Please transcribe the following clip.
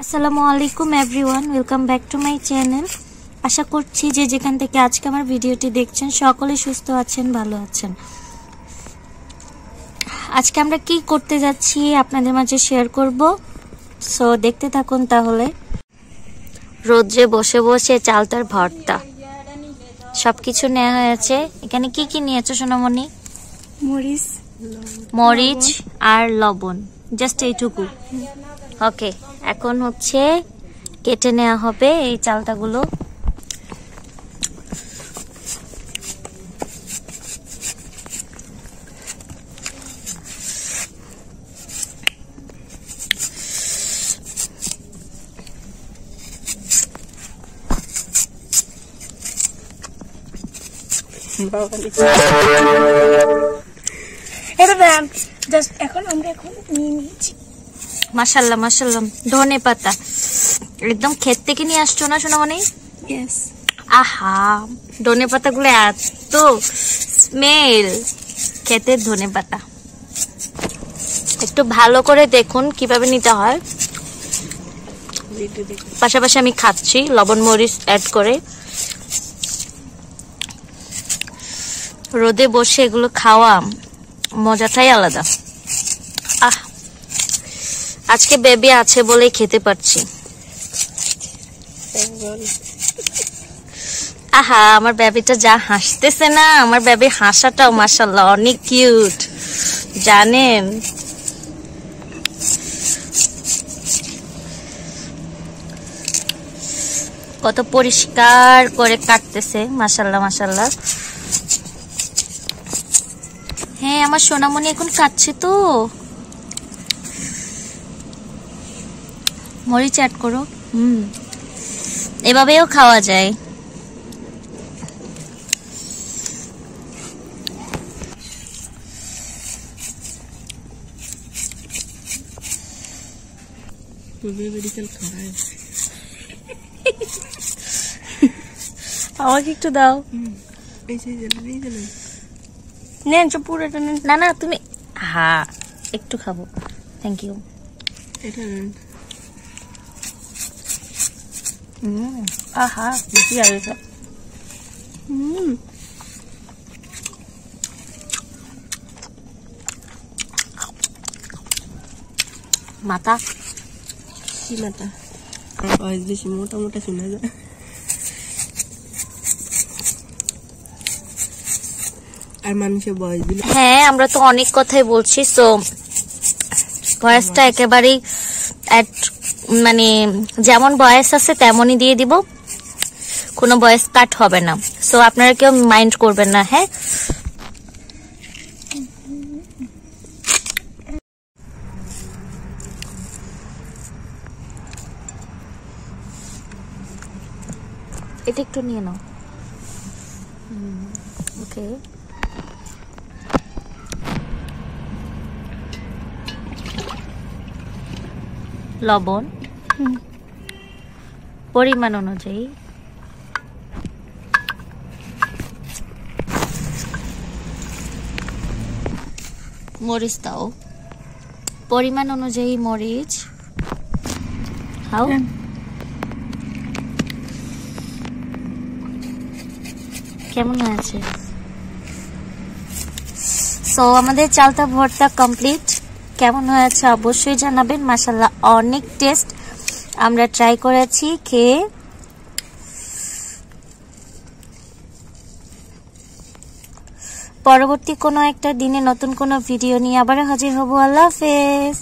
আসসালামু আলাইকুম everyone, welcome back to my channel. আশা করছি যে যেখান থেকে আজকে আমার ভিডিওটি দেখছেন সকলে সুস্থ আছেন, ভালো আছেন। আজকে আমরা কি করতে যাচ্ছি আপনাদের মাঝে শেয়ার করব, সো দেখতে থাকুন। তাহলে রোদ্রে বসে বসে চালতার ভর্তা সবকিছু নেওয়া হয়েছে। এখানে কি কি নিয়েছো সোনামণি? মরিচ আর লবণ, জাস্ট এইটুকু। ওকে, এখন হচ্ছে কেটে নেওয়া হবে এই চালতাগুলো। মাশাআল্লাহ মাশাআল্লাহ, ধনে পাতা একদম ক্ষেত থেকে নিয়ে আসছো না সোনামণি? আহা, ধনে পাতা গুলো এত স্মেল, ক্ষেতের ধনে পাতা। একটু ভালো করে দেখুন কিভাবে নিতে হয়। পাশাপাশি আমি খাচ্ছি লবণ মরিচ অ্যাড করে। রোদে বসে এগুলো খাওয়া মজাটাই আলাদা। আজকে বেবি আছে বলে খেতে পারছি। আহা, আমার বেবিটা যা হাসতেছে না, আমার বেবির হাসাটাও মাশাআল্লাহ অনেক কিউট, জানেন? কত পরিষ্কার করে কাটতেছে, মাশাআল্লাহ মাশাআল্লাহ। হ্যাঁ, আমার সোনামণি এখন কাটছে তো। মরিচ অ্যাড করো। এভাবেও খাওয়া যায়। আমাকে একটু দাও। নেন পুরোটা নেন। না না, তুমি হ্যাঁ একটু খাবো। Thank you. আহা, বেশি আছে। মাথা কি মাথা? বেশি মোটা মোটা শোনা যায়। আর মানুষের বয়স দিল। হ্যাঁ, আমরা তো অনেক কথাই বলছি, সো ভয়েসটা একেবারেই মানে যেমন ভয়েস আছে তেমনই দিয়ে দিব, কোনো ভয়েস কাট হবে না। সো আপনারা কেউ মাইন্ড করবেন না। হ্যাঁ, এটা একটু নিয়ে নাও। ওকে, লবণ পরিমাণ অনুযায়ী, মরিচ দাও পরিমাণ অনুযায়ী মরিচ। খাও। কেমন হয়েছে? সো আমাদের চালতা ভর্তা কমপ্লিট। কেমন হয়েছে অবশ্যই জানাবেন। মাশাআল্লাহ অনেক টেস্ট, আমরা ট্রাই করেছি খেয়ে। পরবর্তী কোনো একটা দিনে নতুন কোনো ভিডিও নিয়ে আবার হাজির হব। আল্লাহ হাফেজ।